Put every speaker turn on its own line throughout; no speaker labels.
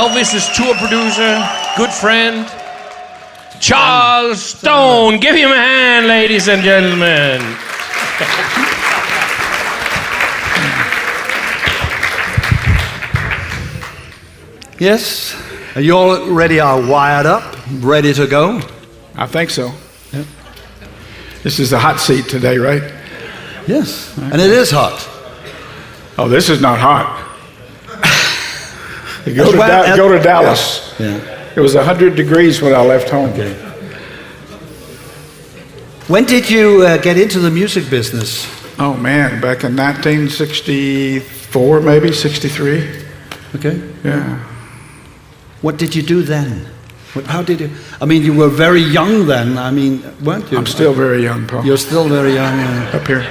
Elvis's tour producer, good friend, Charles Stone. Give him a hand, ladies and gentlemen.
Yes? Are you all already wired up, ready to go?
I think so. Yep. This is the hot seat today, right?
Yes, and it is hot.
Oh, this is not hot. Go to Dallas.
Yeah.
It was 100 degrees when I left home.
Okay. When did you get into the music business?
Oh, man, back in 1964, maybe, 63.
Okay.
Yeah.
What did you do then? How did you... I mean, you were very young then, weren't you?
I'm still very young, Paul.
You're still very young.
Up here.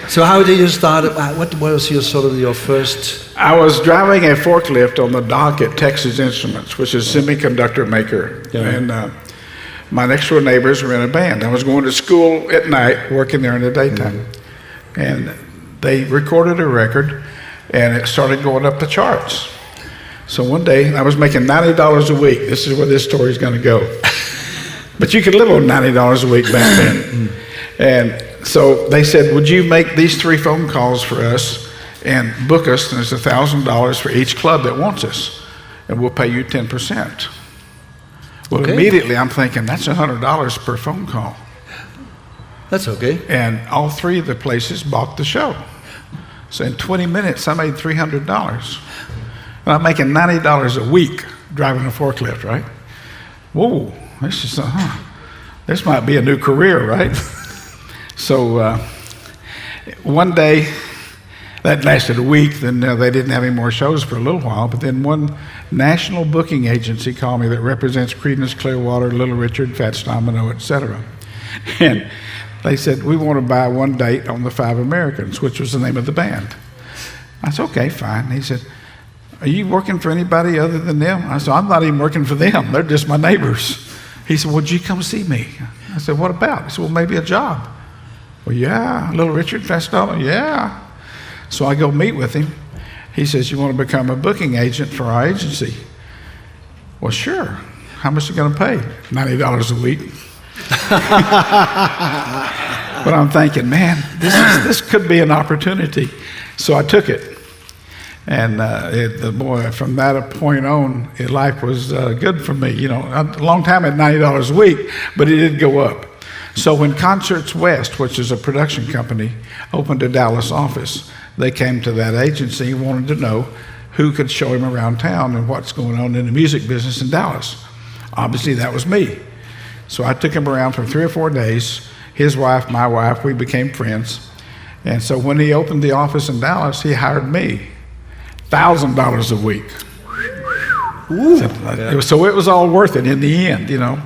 So how did you start? What was your first...
I was driving a forklift on the dock at Texas Instruments, which is a semiconductor maker.
Yeah.
And my next door neighbors were in a band. I was going to school at night, working there in the daytime. Mm-hmm. And they recorded a record, and it started going up the charts. So one day, I was making $90 a week. This is where this story's going to go. But you could live on $90 a week back then. And so they said, would you make these 3 phone calls for us and book us, and it's $1,000 for each club that wants us, and we'll pay you 10%. Well,
okay.
Immediately I'm thinking, that's $100 per phone call.
That's okay.
And all 3 of the places bought the show. So in 20 minutes, I made $300. And I'm making $90 a week driving a forklift, right? Whoa, this might be a new career, right? So one day, that lasted a week, then they didn't have any more shows for a little while, but then one national booking agency called me that represents Creedence Clearwater, Little Richard, Fats Domino, etc. And they said, we want to buy one date on the 5 Americans, which was the name of the band. I said, okay, fine. He said, are you working for anybody other than them? I said, I'm not even working for them. They're just my neighbors. He said, would you come see me? I said, what about? He said, well, maybe a job. Well, yeah, Little Richard, Fats Domino, yeah. So I go meet with him. He says, you want to become a booking agent for our agency? Well, sure. How much are you going to pay? $90 a week. But I'm thinking, man, this could be an opportunity. So I took it. And boy, from that point on, life was good for me. You know, a long time at $90 a week, but it did go up. So when Concerts West, which is a production company, opened a Dallas office, they came to that agency and wanted to know who could show him around town and what's going on in the music business in Dallas. Obviously, that was me. So I took him around for 3 or 4 days. His wife, my wife, we became friends. And so when he opened the office in Dallas, he hired me. $1,000 a week. So it was all worth it in the end, you know.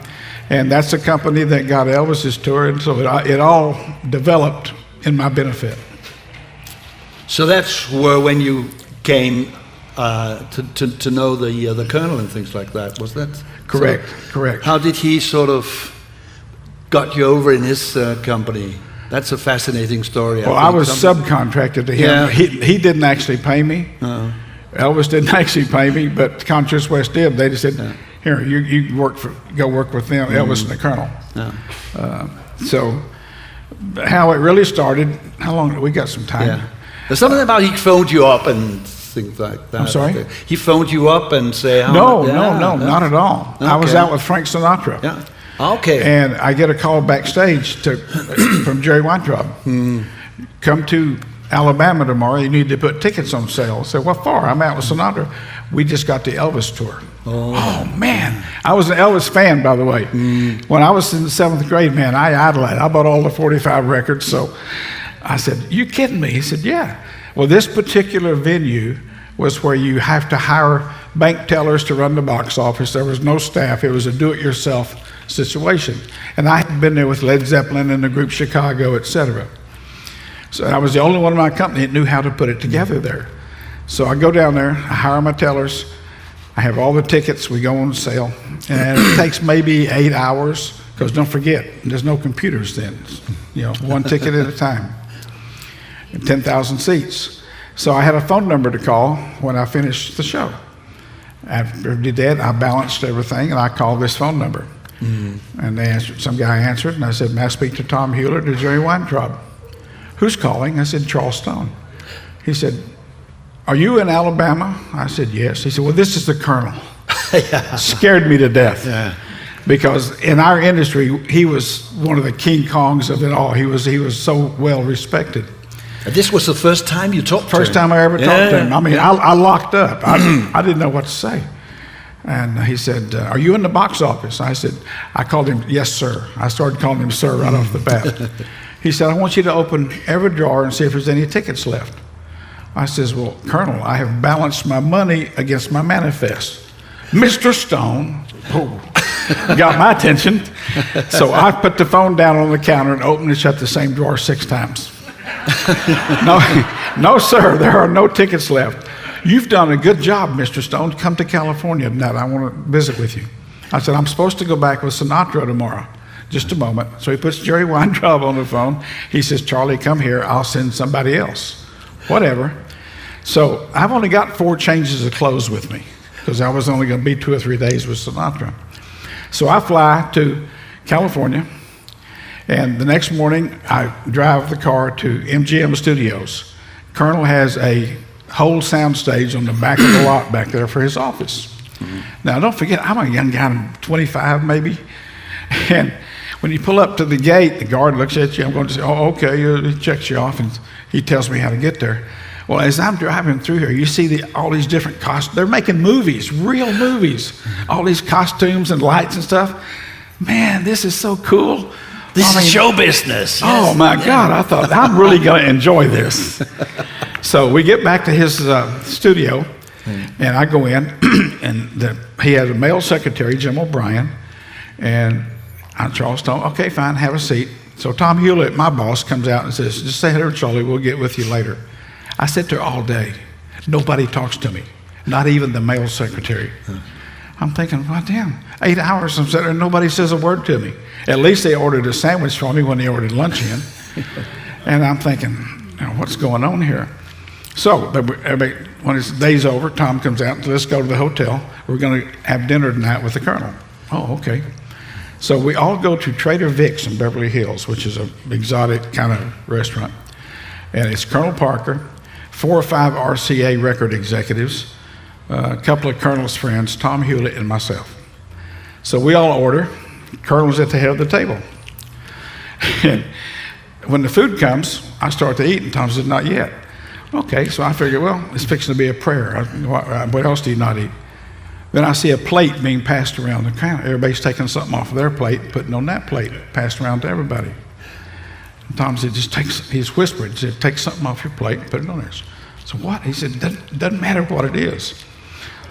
And that's a company that got Elvis's tour, and so it all developed in my benefit.
So that's when you came to know the Colonel and things like that, was that?
Correct,
so
correct.
How did he sort of got you over in his company? That's a fascinating story.
Well, I was subcontracted to him.
Yeah.
He didn't actually pay me. Elvis didn't actually pay me, but Concerts West did. They just said, here, you go work with them, Elvis and the Colonel. So how it really started, how long, we got some time.
Yeah. There's something about he phoned you up and things like that.
I'm sorry?
He phoned you up and say,
No, not at all. Okay. I was out with Frank Sinatra.
Yeah. Okay.
And I get a call backstage from Jerry Weintraub. Come to Alabama tomorrow. You need to put tickets on sale. I said, what for? I'm out with Sinatra. We just got the Elvis tour. Oh man. I was an Elvis fan, by the way. When I was in the 7th grade, man, I idolized. I bought all the 45 records. So I said, you kidding me? He said, yeah. Well, this particular venue was where you have to hire bank tellers to run the box office. There was no staff. It was a do-it-yourself situation. And I had been there with Led Zeppelin and the group Chicago, etc. So I was the only one in my company that knew how to put it together there. So I go down there, I hire my tellers, I have all the tickets, we go on sale, and it takes maybe 8 hours, because don't forget, there's no computers then, you know, one ticket at a time, and 10,000 seats. So I had a phone number to call when I finished the show. After I did that, I balanced everything, and I called this phone number. And they answered. Some guy answered, and I said, "May I speak to Tom Hewlett or Jerry Weintraub?" "Who's calling?" I said, "Charles Stone." He said, "Are you in Alabama?" I said, "Yes." He said, "Well, this is the Colonel." Scared me to death.
Yeah.
Because in our industry, he was one of the King Kongs of it all. He was so well respected.
And this was the first time you talked to him?
First time I ever talked to him. I mean, I locked up. I didn't know what to say. And he said, "Are you in the box office?" I said, I called him, "Yes, sir." I started calling him sir right off the bat. He said, "I want you to open every drawer and see if there's any tickets left." I says, "Well, Colonel, I have balanced my money against my manifest." Mr. Stone got my attention. So I put the phone down on the counter and opened and shut the same drawer 6 times. No, sir, there are no tickets left. "You've done a good job, Mr. Stone. Come to California tonight. I want to visit with you." I said, "I'm supposed to go back with Sinatra tomorrow." "Just a moment." So he puts Jerry Weintraub on the phone. He says, "Charlie, come here. I'll send somebody else." Whatever. So I've only got 4 changes of clothes with me because I was only going to be 2 or 3 days with Sinatra. So I fly to California, and the next morning I drive the car to MGM Studios. Colonel has a whole sound stage on the back of the lot back there for his office. Now, don't forget, I'm a young guy, I'm 25 maybe, and when you pull up to the gate, the guard looks at you. I'm going to say, "Oh, okay," he checks you off, and he tells me how to get there. Well, as I'm driving through here, you see all these different costumes. They're making movies, real movies, all these costumes and lights and stuff. Man, this is so cool.
This is show business.
Oh, my God. I thought, I'm really going to enjoy this. So we get back to his studio, and I go in, and he has a male secretary, Jim O'Brien, and I'm Charles Stone. "Okay, fine, have a seat." So Tom Hewlett, my boss, comes out and says, "Just say hello to Charlie, we'll get with you later." I sit there all day. Nobody talks to me, not even the male secretary. I'm thinking, well, damn, 8 hours I'm sitting there and nobody says a word to me. At least they ordered a sandwich for me when they ordered lunch in. And I'm thinking, what's going on here? So when his day's over, Tom comes out and says, "Let's go to the hotel. We're going to have dinner tonight with the Colonel." "Oh, okay." So we all go to Trader Vic's in Beverly Hills, which is an exotic kind of restaurant. And it's Colonel Parker, 4 or 5 RCA record executives, a couple of Colonel's friends, Tom Hewlett and myself. So we all order. Colonel's at the head of the table. And when the food comes, I start to eat, and Tom said, "Not yet." Okay, so I figure, well, it's fixing to be a prayer. What else do you not eat? Then I see a plate being passed around the counter. Everybody's taking something off of their plate, putting on that plate, passed around to everybody. And Tom said, he's whispered, he said, "Take something off your plate and put it on there." So what? He said, doesn't matter what it is.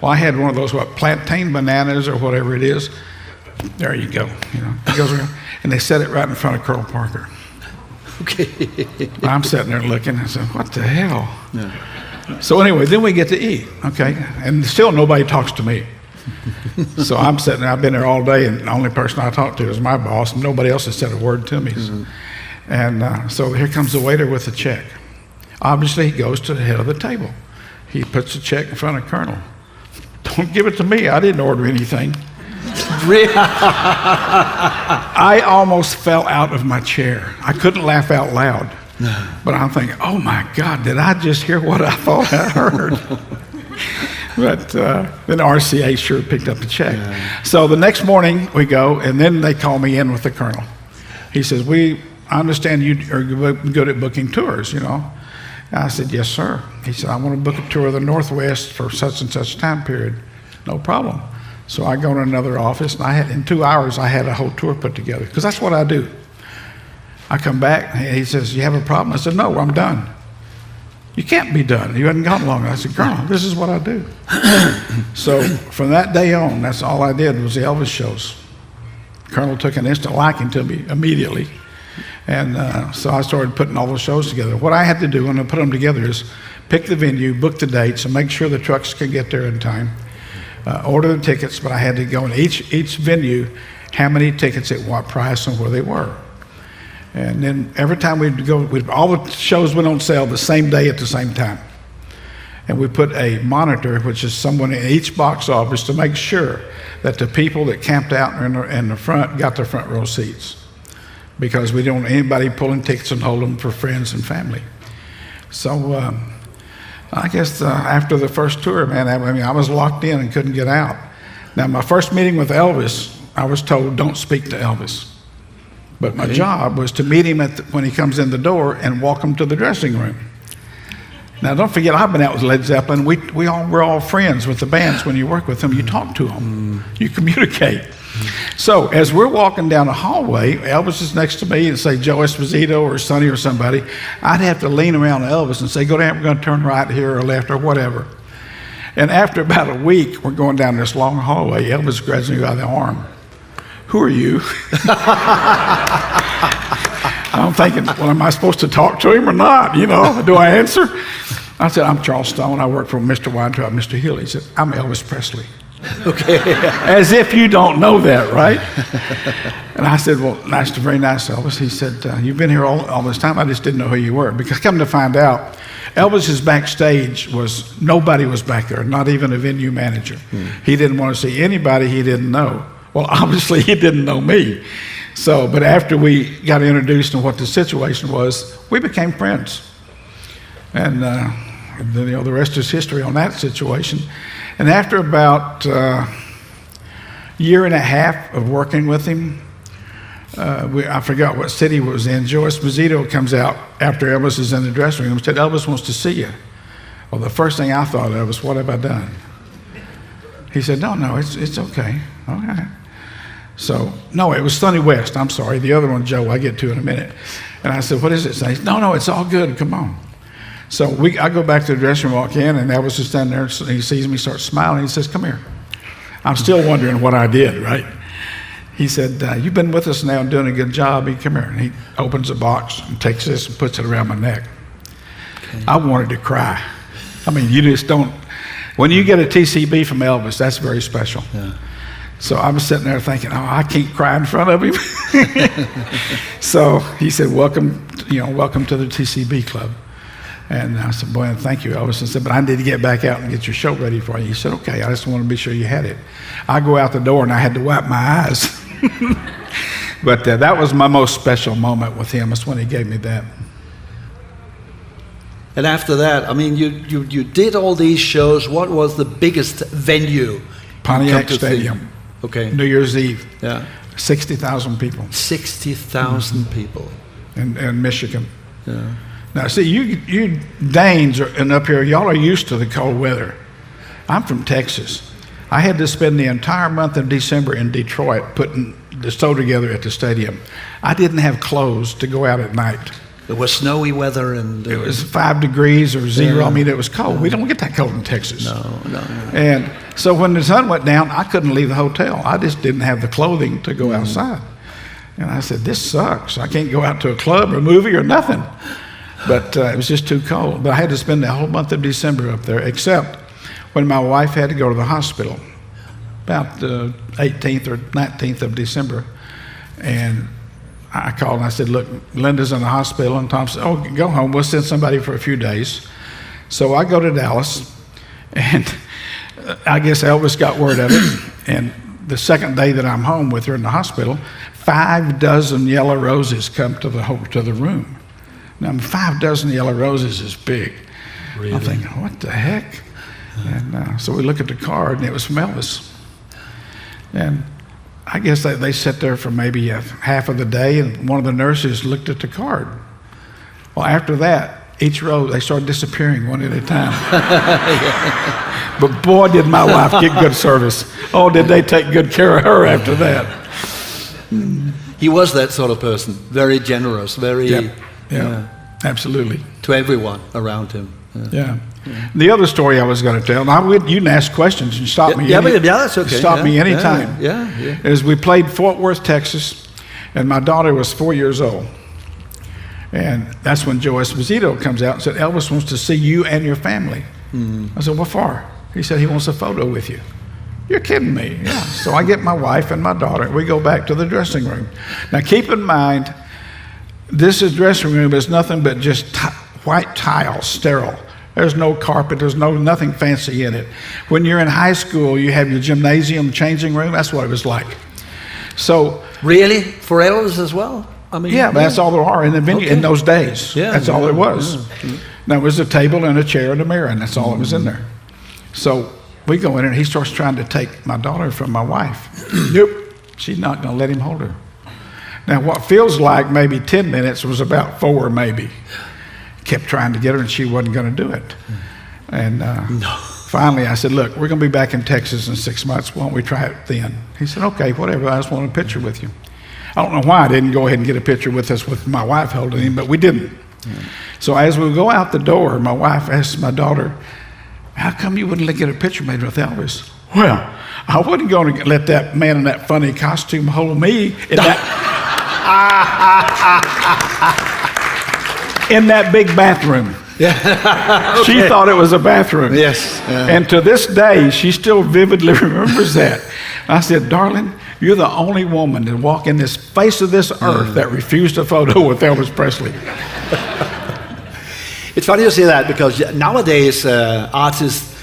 Well, I had one of those, plantain bananas or whatever it is. There you go. It goes around, and they set it right in front of Colonel Parker.
Okay.
I'm sitting there looking, I said, what the hell? Yeah. So anyway, then we get to eat, okay? And still nobody talks to me. So I'm sitting there, I've been there all day, and the only person I talk to is my boss, and nobody else has said a word to me. Mm-hmm. And so here comes the waiter with the check. Obviously, he goes to the head of the table. He puts the check in front of Colonel. "Don't give it to me, I didn't order anything." I almost fell out of my chair. I couldn't laugh out loud. But I'm thinking, oh my God, did I just hear what I thought I heard? But then RCA sure picked up the check. Yeah. So the next morning we go, and then they call me in with the Colonel. He says, I understand you are good at booking tours, I said, "Yes, sir." He said, "I want to book a tour of the Northwest for such and such time period." "No problem." So I go to another office, and in 2 hours, I had a whole tour put together, because that's what I do. I come back, and he says, "You have a problem?" I said, "No, I'm done." "You can't be done. You hadn't gone long." I said, "Colonel, this is what I do." So from that day on, that's all I did was the Elvis shows. Colonel took an instant liking to me immediately. And so I started putting all those shows together. What I had to do when I put them together is pick the venue, book the dates, and make sure the trucks could get there in time. Order the tickets, but I had to go in each venue, how many tickets at what price and where they were. And then every time we'd go, all the shows went on sale the same day at the same time. and we put a monitor, which is someone in each box office, to make sure that the people that camped out in the front got their front row seats, because we don't want anybody pulling tickets and holding them for friends and family. So I guess after the first tour, man, I was locked in and couldn't get out. Now, my first meeting with Elvis, I was told, don't speak to Elvis. But my job was to meet him when he comes in the door and walk him to the dressing room. Now, don't forget, I've been out with Led Zeppelin. We're all friends with the bands. When you work with them, you talk to them. You communicate. So as we're walking down the hallway, Elvis is next to me and say Joe Esposito or Sonny or somebody. I'd have to lean around to Elvis and say, go down, we're going to turn right here or left or whatever. And after about a week, we're going down this long hallway. Elvis grabs me by the arm. Who are you? I'm thinking, well, am I supposed to talk to him or not? You know, do I answer? I said, I'm Charles Stone. I work for Mr. Weintraub, Mr. Hill. He said, I'm Elvis Presley. Okay. As if you don't know that, right? And I said, well, very nice, Elvis. He said, you've been here all this time. I just didn't know who you were. Because come to find out, Elvis's backstage nobody was back there, not even a venue manager. He didn't want to see anybody he didn't know. Well, obviously, he didn't know me. So, but after we got introduced to what the situation was, we became friends. And the rest is history on that situation. And after about a year and a half of working with him, I forgot what city it was in, Joe Esposito comes out after Elvis is in the dressing room and said, Elvis wants to see you. Well, the first thing I thought of was, what have I done? He said, no, it's okay. Okay. So, no, it was Sonny West. I'm sorry. The other one, Joe, I get to in a minute. And I said, what is it? He said, no, it's all good. Come on. So I go back to the dressing room, walk in, and Elvis is standing there. And he sees me, starts smiling. He says, come here. I'm still wondering what I did, right? He said, you've been with us now and doing a good job. Come here. And he opens a box and takes this and puts it around my neck. Okay. I wanted to cry. I mean, you just don't. When you get a TCB from Elvis, that's very special. Yeah. So I was sitting there thinking, I can't cry in front of him. So he said, welcome to the TCB Club. And I said, boy, thank you, Elvis. I said, but I need to get back out and get your show ready for you. He said, okay, I just want to be sure you had it. I go out the door and I had to wipe my eyes. But that was my most special moment with him. That's when he gave me that.
And after that, I mean, you did all these shows. What was the biggest venue?
Pontiac Stadium.
Okay.
New Year's Eve.
Yeah.
60,000 people.
60,000 people.
In Michigan.
Yeah.
Now, see, you Danes and up here, y'all are used to the cold weather. I'm from Texas. I had to spend the entire month of December in Detroit putting the show together at the stadium. I didn't have clothes to go out at night.
It was snowy weather and...
It was 5 degrees or 0. Yeah. I mean, it was cold. We don't get that cold in Texas.
No.
And so when the sun went down, I couldn't leave the hotel. I just didn't have the clothing to go outside. And I said, this sucks. I can't go out to a club or a movie or nothing. But it was just too cold. But I had to spend the whole month of December up there, except when my wife had to go to the hospital, about the 18th or 19th of December. And I called and I said, look, Linda's in the hospital. And Tom said, oh, go home. We'll send somebody for a few days. So I go to Dallas, and I guess Elvis got word of it. And the second day that I'm home with her in the hospital, 5 dozen yellow roses come to the room. Now, 5 dozen yellow roses is big. Really? I'm thinking, what the heck? And so we look at the card, and it was from Elvis. And I guess they sat there for maybe half of the day, and one of the nurses looked at the card. Well, after that, each row, they started disappearing one at a time. But boy, did my wife get good service. Oh, did they take good care of her after that.
He was that sort of person, very generous, very...
Yeah, absolutely.
To everyone around him.
Yeah. The other story I was going to tell, and you can ask questions and stop me.
That's okay.
Stop me anytime.
Yeah.
Is we played Fort Worth, Texas, and my daughter was 4 years old. And that's when Joe Esposito comes out and said, Elvis wants to see you and your family. I said, what for? He said, he wants a photo with you. You're kidding me. Yeah. So I get my wife and my daughter, and we go back to the dressing room. Now keep in mind, this dressing room is nothing but just white tiles, sterile. There's no carpet. There's nothing fancy in it. When you're in high school, you have your gymnasium changing room. That's what it was like. So
really, for Elvis as well. I mean,
yeah, but that's all there are in the venue in those days.
Yeah,
that's all there was.
Yeah.
There was a table and a chair and a mirror, and that's all that was in there. So we go in and he starts trying to take my daughter from my wife. Nope, she's not going to let him hold her. Now, what feels like maybe 10 minutes was about 4 maybe. Kept trying to get her, and she wasn't going to do it. And finally, I said, look, we're going to be back in Texas in 6 months. Why don't we try it then? He said, okay, whatever. I just want a picture with you. I don't know why I didn't go ahead and get a picture with us with my wife holding him, but we didn't. So as we go out the door, my wife asked my daughter, how come you wouldn't get a picture made with Elvis? Well, I wasn't going to let that man in that funny costume hold me in that big bathroom.
Okay.
She thought it was a bathroom.
Yes.
And to this day, she still vividly remembers that. I said, darling, you're the only woman to walk in this face of this earth that refused a photo with Elvis Presley.
It's funny you say that, because nowadays artists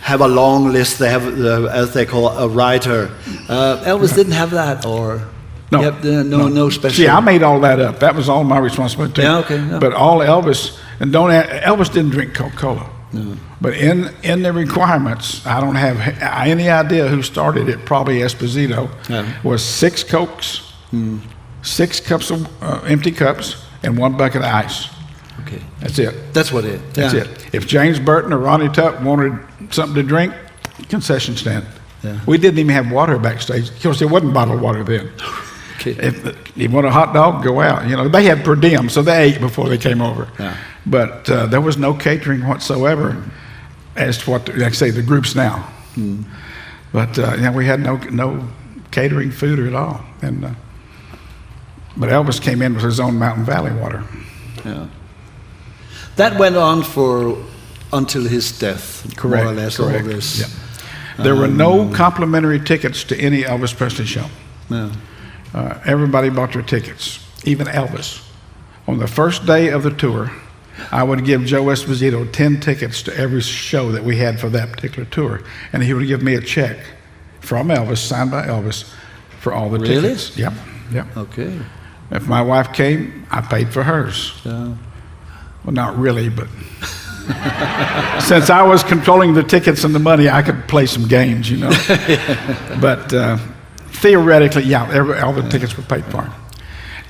have a long list. They have, as they call a writer. Elvis didn't have that, or
No, no
special.
See, I made all that up. That was all my responsibility.
Yeah, okay. Yeah.
But all Elvis, and Elvis didn't drink Coca-Cola. No. But in the requirements, I don't have any idea who started it. Probably Esposito. Yeah. Was 6 Cokes, 6 cups of empty cups, and 1 bucket of ice.
Okay.
That's it.
That's what it.
That's it. If James Burton or Ronnie Tutt wanted something to drink, concession stand. Yeah. We didn't even have water backstage. Of course, there wasn't bottled water then. Okay. If you want a hot dog, go out. You know, they had per diem, so they ate before they came over. Yeah. But there was no catering whatsoever, as to what, like I say, the groups now. But we had no catering food at all. And but Elvis came in with his own Mountain Valley water.
Yeah. That went on until his death,
correct,
more or less.
Correct.
All this.
Yeah. There were no complimentary tickets to any Elvis Presley show. No. Everybody bought their tickets, even Elvis. On the first day of the tour, I would give Joe Esposito 10 tickets to every show that we had for that particular tour, and he would give me a check from Elvis, signed by Elvis, for all the tickets. Yep.
Okay.
If my wife came, I paid for hers. Yeah. Well, not really, but since I was controlling the tickets and the money, I could play some games, you know. But theoretically, all the tickets were paid for.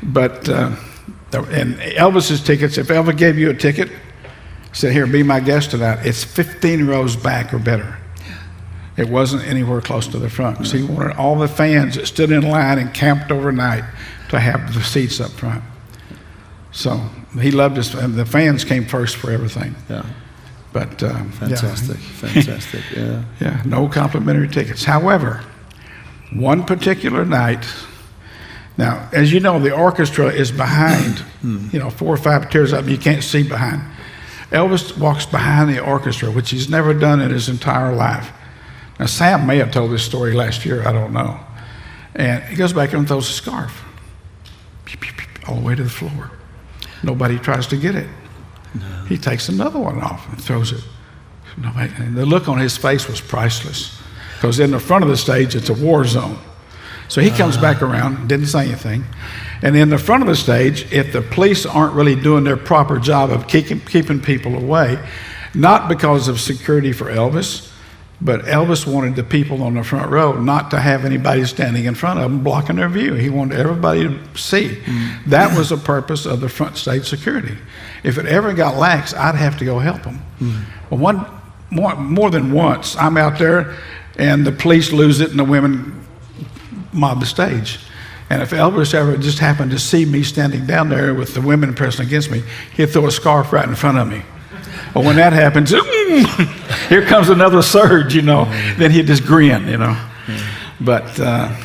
But and Elvis's tickets, if Elvis gave you a ticket, said, here, be my guest tonight, it's 15 rows back or better. It wasn't anywhere close to the front. So he wanted all the fans that stood in line and camped overnight to have the seats up front. So he loved us, and the fans came first for everything. Yeah. But
fantastic.
Yeah, no complimentary tickets. However, one particular night, now, as you know, the orchestra is behind, 4 or 5 tiers up, you can't see behind. Elvis walks behind the orchestra, which he's never done in his entire life. Now, Sam may have told this story last year, I don't know. And he goes back and throws a scarf all the way to the floor. Nobody tries to get it. No. He takes another one off and throws it. Nobody, and the look on his face was priceless, because in the front of the stage, it's a war zone. So he comes back around, didn't say anything. And in the front of the stage, if the police aren't really doing their proper job of keeping people away, not because of security for Elvis, but Elvis wanted the people on the front row not to have anybody standing in front of them blocking their view. He wanted everybody to see. That was the purpose of the front stage security. If it ever got lax, I'd have to go help them. Well, more than once, I'm out there and the police lose it and the women mob the stage. And if Elvis ever just happened to see me standing down there with the women pressing against me, he'd throw a scarf right in front of me. Well, when that happens, here comes another surge, then he'd just grin, But I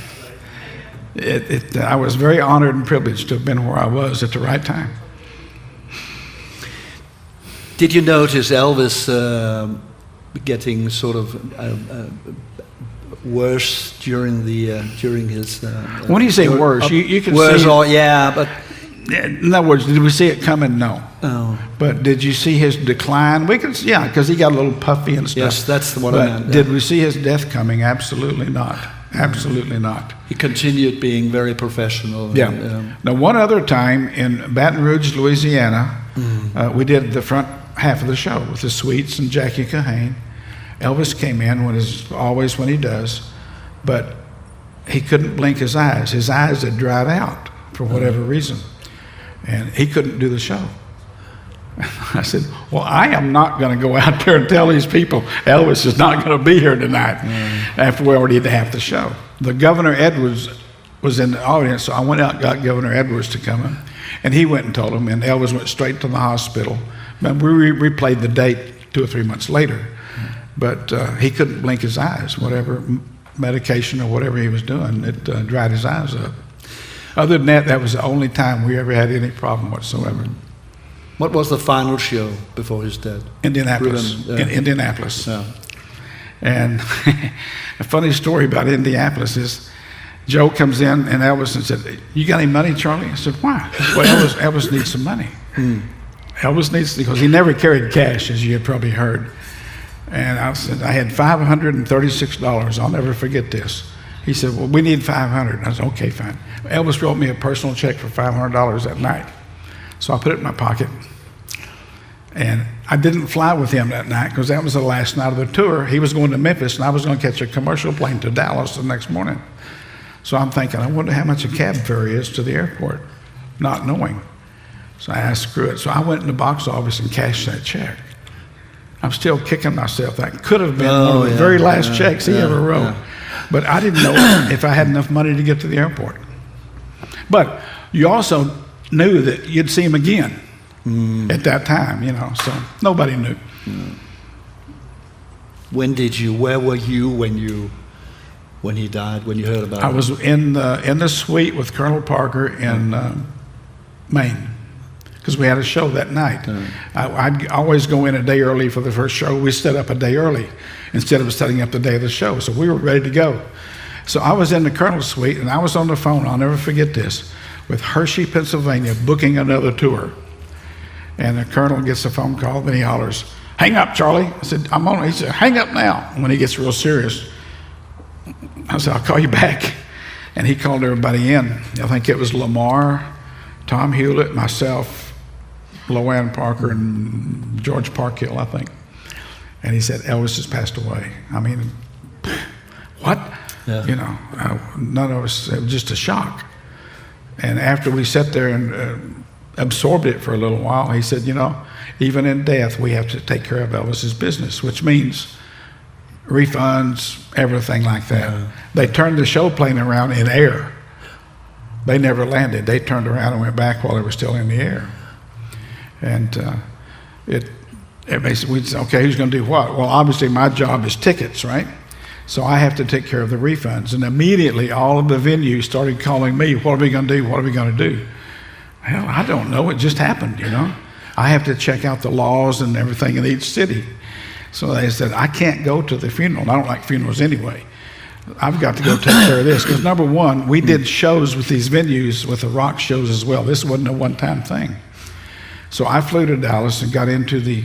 was very honored and privileged to have been where I was at the right time.
Did you notice Elvis getting sort of worse during his?
When you say worse, you can
worse,
see.
but
In other words, did we see it coming? No.
Oh.
But did you see his decline? We could, yeah, because he got a little puffy and stuff.
Yes, that's what
but
I meant.
Did we see his death coming? Absolutely not. Absolutely not.
He continued being very professional.
Yeah.
And,
Now, one other time in Baton Rouge, Louisiana, we did the front half of the show with the Sweets and Jackie Kahane. Elvis came in always when he does, but he couldn't blink his eyes. His eyes had dried out for whatever reason, and he couldn't do the show. I said, well, I am not going to go out there and tell these people Elvis is not going to be here tonight after we already did half the show. The Governor Edwards was in the audience, so I went out and got Governor Edwards to come in, and he went and told him, and Elvis went straight to the hospital. But we replayed the date 2 or 3 months later, but he couldn't blink his eyes. Whatever medication or whatever he was doing, it dried his eyes up. Other than that, that was the only time we ever had any problem whatsoever.
what was the final show before his death?
Indianapolis. In Indianapolis.
Yeah.
And a funny story about Indianapolis is Joe comes in and Elvis and said, you got any money, Charlie? I said, why? Well, Elvis needs some money. Elvis needs, because he never carried cash, as you had probably heard. And I said, I had $536. I'll never forget this. He said, well, we need $500. I said, okay, fine. Elvis wrote me a personal check for $500 that night. So I put it in my pocket. And I didn't fly with him that night because that was the last night of the tour. He was going to Memphis, and I was going to catch a commercial plane to Dallas the next morning. So I'm thinking, I wonder how much a cab fare is to the airport, not knowing. So I asked, screw it. So I went in the box office and cashed that check. I'm still kicking myself. That could have been one of the very last checks he ever wrote. Yeah. But I didn't know if I had enough money to get to the airport. But you also knew that you'd see him again at that time, you know, so nobody knew.
Where were you when he died, when you heard about it?
I was in the suite with Colonel Parker in Maine, because we had a show that night. I'd always go in a day early for the first show. We set up a day early instead of setting up the day of the show, so we were ready to go. So I was in the Colonel's suite, and I was on the phone, I'll never forget this, with Hershey, Pennsylvania, booking another tour. And the Colonel gets a phone call, then he hollers, hang up, Charlie. I said, I'm on. He said, hang up now. When he gets real serious, I said, I'll call you back. And he called everybody in. I think it was Lamar, Tom Hewlett, myself, Loanne Parker, and George Parkhill, I think. And he said, Elvis has passed away. I mean, what? Yeah. You know, none of us, it was just a shock. And after we sat there and absorbed it for a little while, he said, you know, even in death, we have to take care of Elvis's business, which means refunds, everything like that. Yeah. They turned the show plane around in air. They never landed. They turned around and went back while they were still in the air. And it basically, we said, okay, who's going to do what? Well, obviously my job is tickets, right? So I have to take care of the refunds. And immediately all of the venues started calling me, what are we going to do? What are we going to do? Hell, I don't know. It just happened, you know. I have to check out the laws and everything in each city. So they said, I can't go to the funeral. And I don't like funerals anyway. I've got to go take care of this. Because number one, we did shows with these venues, with the rock shows as well. This wasn't a one-time thing. So I flew to Dallas and got into the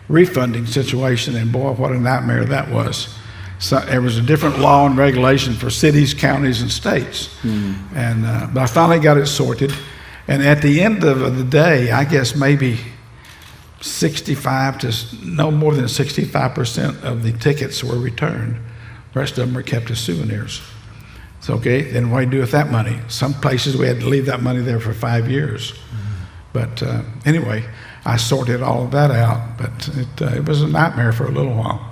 refunding situation, and boy, what a nightmare that was. So there was a different law and regulation for cities, counties, and states. But I finally got it sorted. And at the end of the day, I guess maybe 65 to no more than 65% of the tickets were returned. The rest of them were kept as souvenirs. So, okay, then what do you do with that money? Some places we had to leave that money there for 5 years. But anyway, I sorted all of that out. But it was a nightmare for a little while.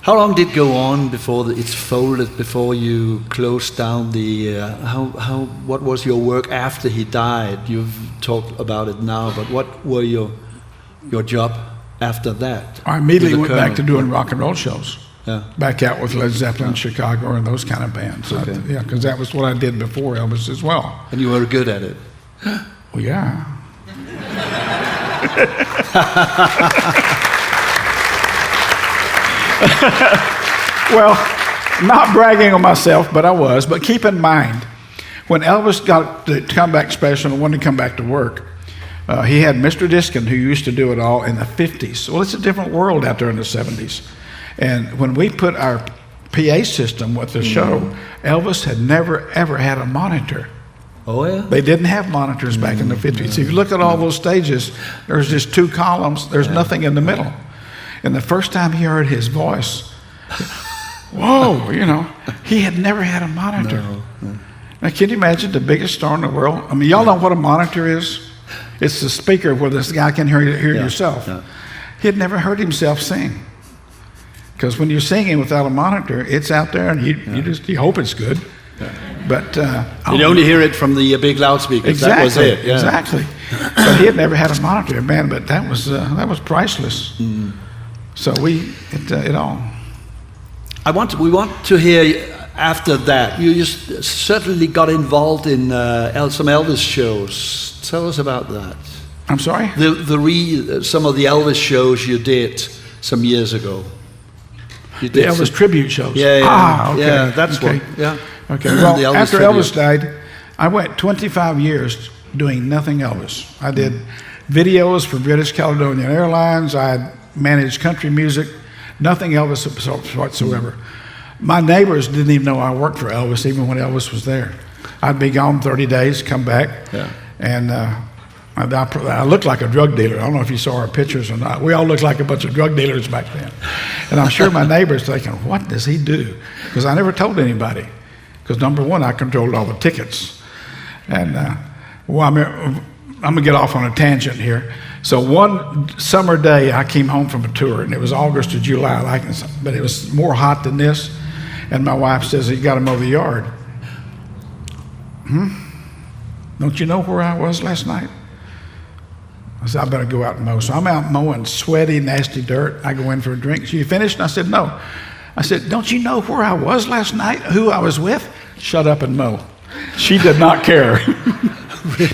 How long did it go on before it's folded, before you closed down the, what was your work after he died? You've talked about it now, but what were your job after that?
I immediately went back to doing rock and roll shows.
Yeah.
Back out with Led Zeppelin, Chicago, and those kind of bands.
Okay.
Yeah, because that was what I did before Elvis as well.
And you were good at it?
Well, yeah. Well, not bragging on myself, but I was. But keep in mind, When Elvis got the comeback special and wanted to come back to work, he had Mr. Diskin, who used to do it all in the 50s. Well, it's a different world out there in the 70s. And when we put our PA system with the show, Elvis had never, ever had a monitor.
Oh, yeah?
They didn't have monitors back in the 50s. If you look at all those stages, there's just 2 columns. There's nothing in the middle. And the first time he heard his voice, whoa, you know, he had never had a monitor.
No.
Now, can you imagine the biggest star in the world? I mean, y'all know what a monitor is? It's the speaker where this guy can hear yourself. Yeah. He had never heard himself sing. Because when you're singing without a monitor, it's out there, and you hope it's good. Yeah. But
you'd only hear it from the big loudspeakers.
Exactly,
that was it. Yeah.
Exactly. But he had never had a monitor, man. But that was priceless. So it all.
We want to hear after that. You certainly got involved in some Elvis shows. Tell us about that.
I'm sorry?
Some of the Elvis shows you did some years ago.
The Elvis tribute shows.
Yeah.
Okay.
Yeah, that's
okay.
what. Yeah.
Okay. Well, after
tribute.
Elvis died, I went 25 years doing nothing Elvis. I did videos for British Caledonian Airlines. I managed country music, nothing Elvis whatsoever. My neighbors didn't even know I worked for Elvis, even when Elvis was there. I'd be gone 30 days, come back, and I looked like a drug dealer. I don't know if you saw our pictures or not. We all looked like a bunch of drug dealers back then. And I'm sure my neighbors thinking, what does he do? Because I never told anybody. Because number one, I controlled all the tickets. And I'm going to get off on a tangent here. So one summer day, I came home from a tour, and it was August or July, but it was more hot than this. And my wife says, you got to mow the yard. Don't you know where I was last night? I said, I better go out and mow. So I'm out mowing sweaty, nasty dirt. I go in for a drink. So you finished? And I said, no. I said, don't you know where I was last night? Who I was with? Shut up and mow. She did not care.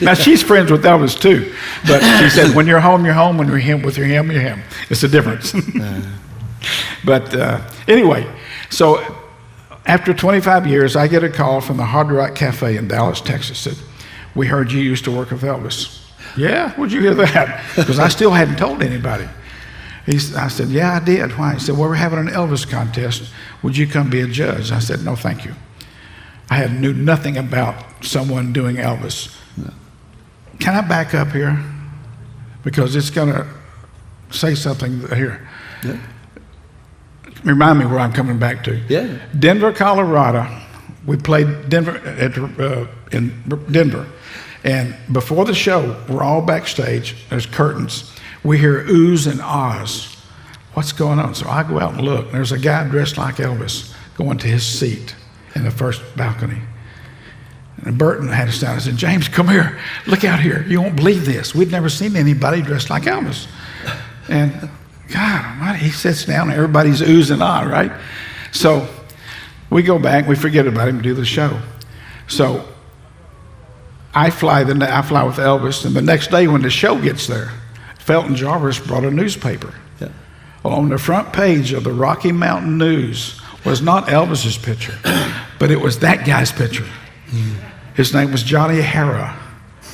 Now, she's friends with Elvis, too. But she said, when you're home, you're home. When you're him, with your him, you're him. It's a difference. But anyway, so after 25 years, I get a call from the Hard Rock Cafe in Dallas, Texas. Said, we heard you used to work with Elvis. Yeah, where'd you hear that? Because I still hadn't told anybody. I said, yeah, I did. Why? He said, well, we're having an Elvis contest. Would you come be a judge? I said, no, thank you. I knew nothing about someone doing Elvis. No. Can I back up here? Because it's going to say something here. Yeah. Remind me where I'm coming back to.
Yeah.
Denver, Colorado. We played in Denver. And before the show, we're all backstage. There's curtains. We hear oohs and ahs. What's going on? So I go out and look. There's a guy dressed like Elvis going to his seat in the first balcony. And Burton had us down. I said, James, come here. Look out here. You won't believe this. We'd never seen anybody dressed like Elvis. And God, he sits down and everybody's oohs and ahs, right? So we go back. We forget about him and do the show. So I fly with Elvis, and the next day when the show gets there, Felton Jarvis brought a newspaper. Yeah. Well, on the front page of the Rocky Mountain News was not Elvis's picture, but it was that guy's picture. His name was Johnny Hara.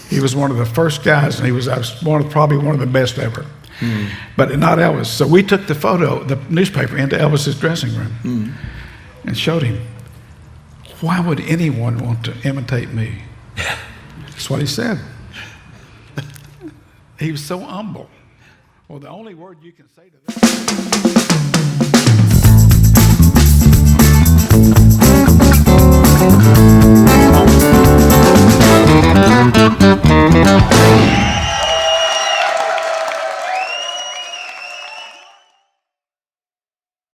He was one of the first guys, and he was probably one of the best ever. But not Elvis. So we took the photo, the newspaper, into Elvis's dressing room and showed him. Why would anyone want to imitate me? That's what he said. He was so humble. Well, the only word you can say to that.